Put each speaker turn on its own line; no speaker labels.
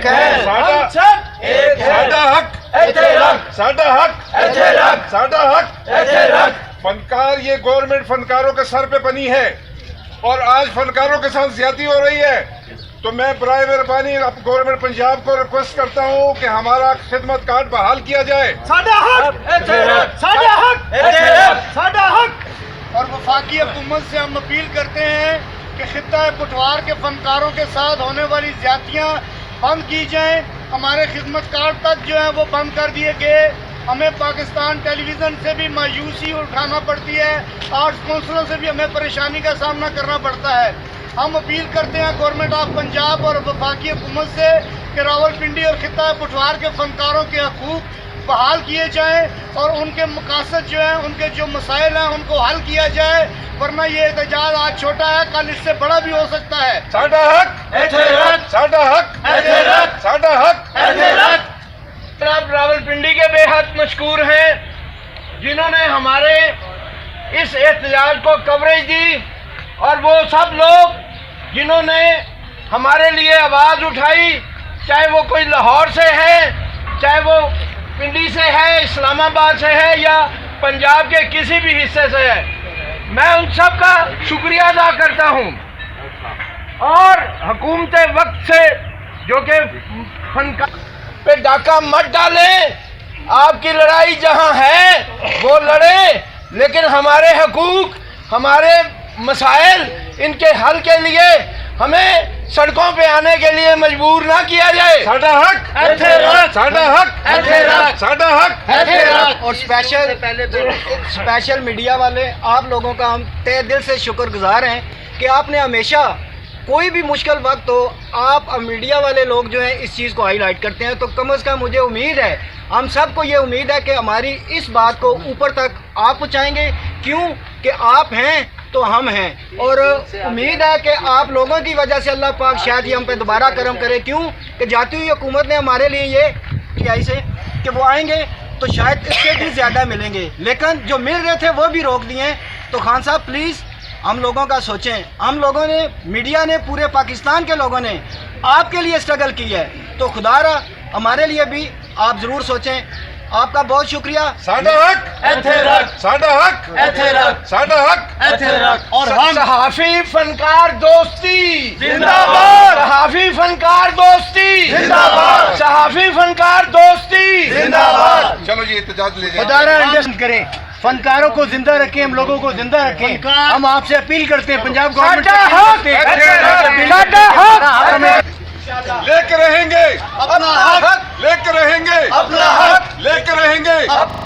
ایک ہے
ساڈا حق ساڈا حق فنکار، یہ گورنمنٹ فنکاروں کے سر پہ بنی ہے اور آج فنکاروں کے ساتھ زیادتی ہو رہی ہے. تو میں برائے مہربانی گورنمنٹ پنجاب کو ریکویسٹ کرتا ہوں کہ ہمارا خدمت کارڈ بحال کیا جائے.
اور وفاقی حکومت سے ہم اپیل کرتے ہیں کہ خطہ پٹوار کے فنکاروں کے ساتھ ہونے والی زیادتیاں بند کی جائیں. ہمارے خدمت کارڈ تک جو ہیں وہ بند کر دیے گئے. ہمیں پاکستان ٹیلی ویژن سے بھی مایوسی اٹھانا پڑتی ہے، آرٹس کونسلوں سے بھی ہمیں پریشانی کا سامنا کرنا پڑتا ہے. ہم اپیل کرتے ہیں گورنمنٹ آف پنجاب اور وفاقی حکومت سے کہ راولپنڈی اور خطہ پٹوار کے فنکاروں کے حقوق بحال کیے جائیں اور ان کے مقاصد جو ہیں، ان کے جو مسائل ہیں، ان کو حل کیا جائے، ورنہ یہ احتجاج آج چھوٹا ہے، کل اس سے بڑا بھی ہو سکتا ہے.
ساڈا حق.
جناب راولپنڈی کے بے حد مشکور ہیں جنہوں نے ہمارے اس احتجاج کو کوریج دی، اور وہ سب لوگ جنہوں نے ہمارے لیے آواز اٹھائی، چاہے وہ کوئی لاہور سے ہے، چاہے وہ پنڈی سے ہے، اسلام آباد سے ہے، یا پنجاب کے کسی بھی حصے سے ہے. میں ان سب کا شکریہ ادا کرتا ہوں. اور حکومت وقت سے جو کہ فنکار پہ ڈاکہ مت ڈالیں، آپ کی لڑائی جہاں ہے وہ لڑیں، لیکن ہمارے حقوق، ہمارے مسائل، ان کے حل کے لیے ہمیں سڑکوں پہ آنے کے لیے مجبور نہ کیا جائے.
ساڈا حق.
اور اسپیشل میڈیا والے، آپ لوگوں کا ہم تہ دل سے شکر گزار ہیں کہ آپ نے ہمیشہ کوئی بھی مشکل وقت ہو، آپ میڈیا والے لوگ جو ہیں اس چیز کو ہائی لائٹ کرتے ہیں. تو کم از کم مجھے امید ہے، ہم سب کو یہ امید ہے کہ ہماری اس بات کو اوپر تک آپ پہنچائیں گے. کیوں کہ آپ ہیں تو ہم ہیں، اور امید ہے کہ آپ لوگوں کی وجہ سے اللہ پاک شاید یہ ہم پہ دوبارہ کرم کرے. کیوں کہ جاتی ہوئی حکومت نے ہمارے لیے یہ کیا اسے کہ وہ آئیں گے تو شاید اس سے بھی زیادہ ملیں گے، لیکن جو مل رہے تھے وہ بھی روک دیے. تو خان صاحب پلیز ہم لوگوں کا سوچیں. ہم لوگوں نے، میڈیا نے، پورے پاکستان کے لوگوں نے آپ کے لیے اسٹرگل کی ہے، تو خدا را ہمارے لیے بھی آپ ضرور سوچیں. آپ کا بہت شکریہ.
ساڈا حق.
اور صحافی فنکار دوستی زندہ باد. صحافی فنکار دوستی زندہ باد. صحافی فنکار دوستی زندہ باد.
چلو جی احتجاج لے جائیں.
خدا را انڈرسٹینڈ کریں، فنکاروں کو زندہ رکھیں، ہم لوگوں کو زندہ رکھیں. ہم آپ سے اپیل کرتے ہیں، پنجاب گورنمنٹ
لے کے رہیں گے.